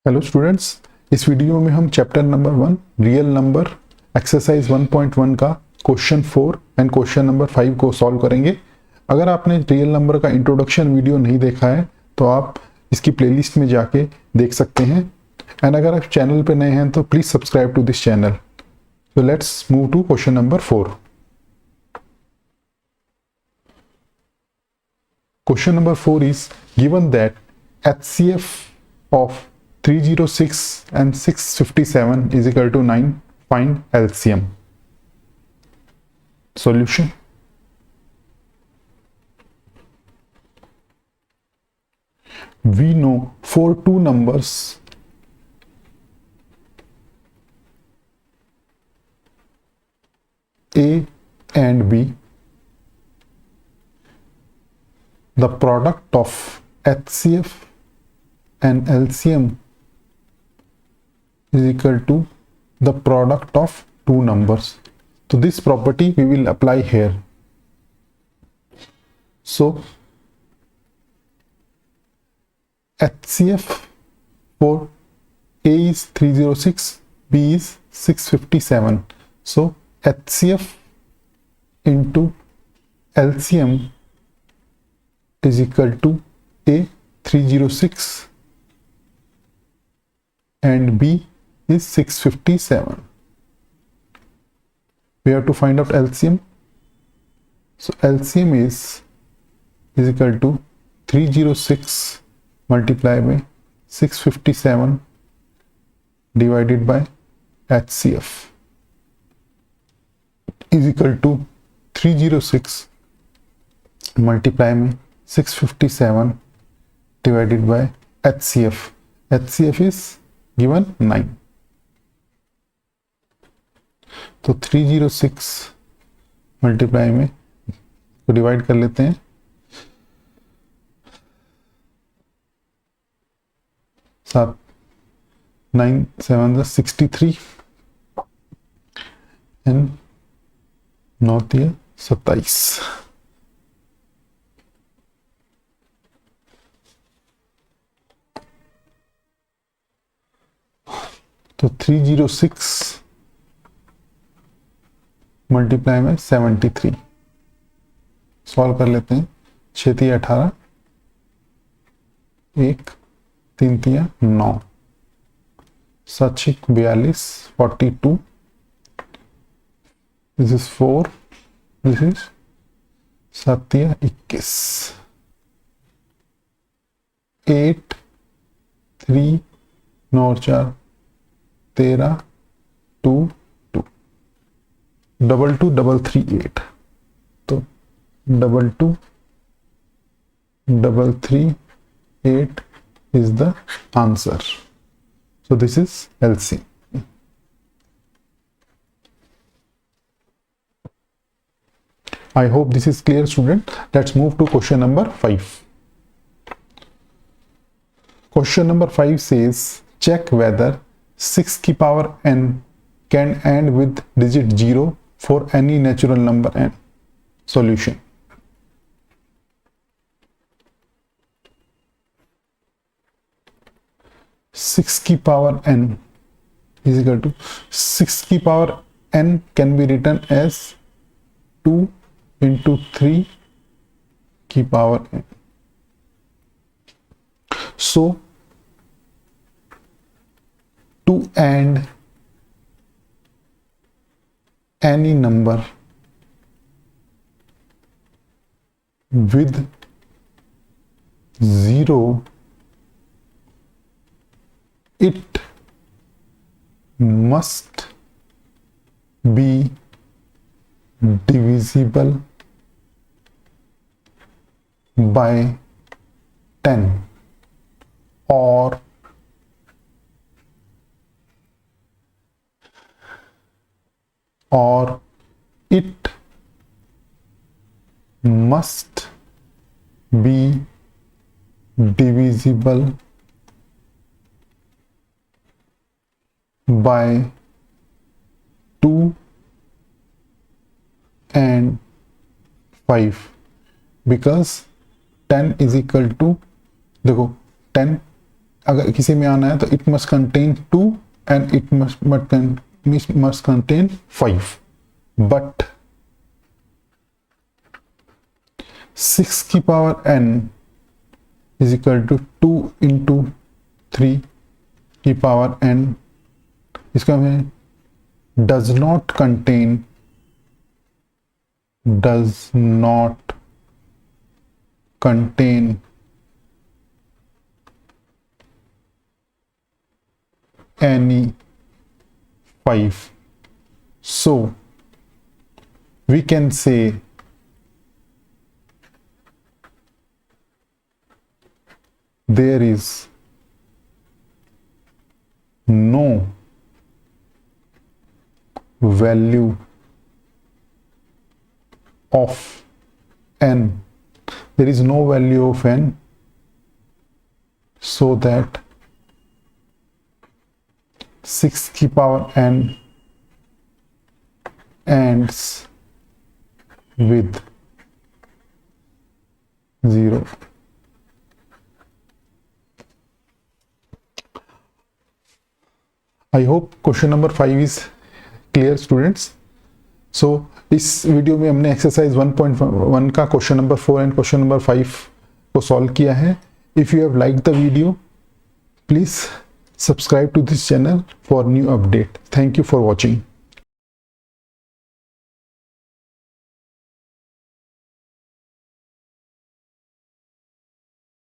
Hello students, इस video में हम chapter number 1 real number exercise 1.1 का क्वेश्चन 4 एंड क्वेश्चन नंबर 5 को सॉल्व करेंगे। अगर आपने रियल नंबर का इंट्रोडक्शन वीडियो नहीं देखा है तो आप इसकी प्लेलिस्ट में जाके देख सकते हैं। एंड अगर आप चैनल पे नए हैं तो please subscribe to this channel. So let's move to question number 4. Question number 4 is given that HCF of 306 and 657 is equal to 9. Find LCM. Solution. We know for two numbers A and B, the product of HCF and LCM is equal to the product of two numbers. So this property we will apply here. So HCF for A is 306, B is 657. So HCF into LCM is equal to A 306 and B is 657. We have to find out LCM. So LCM is equal to 306 multiplied by 657 divided by HCF is equal to 306 multiplied by 657 divided by HCF. HCF is given 9. तो 306 multiply में तो divide कर लेते हैं। 7 9 7 63 and 9 27। तो 306 multiply में 73 solve कर लेते हैं। 6 3 18 1 3 3 9 7 6 42 42 दिस इज 4 दिस इज 7 3 21 8 3 9 और 4 13 2 2 डबल 2 डबल 3 8 तो double 2 double 3 8 is the answer. So this is LCM. I hope this is clear, student. Let's move to question number 5. Question number 5 says check whether 6 की power n can end with digit 0 for any natural number n. Solution. Six की power n is equal to 6 की power n can be written as 2 into 3 की power n. So to end any number with 0, it must be divisible by 10 or it must be divisible by 2 and 5 because 10 is equal to, देखो 10 अगर किसी में आना है तो it must contain 2 and it must contain 5, but 6 की power n is equal to 2 into 3 की power n, इसका में does not contain any 5. So we can say there is no value of n. There is no value of n, so that 6 की power n ends with 0. I hope question number 5 is clear, students. So इस video में हमने exercise 1.1 का question number 4 and question number 5 को solve किया है. If you have like the video, please subscribe to this channel for new update. Thank you for watching.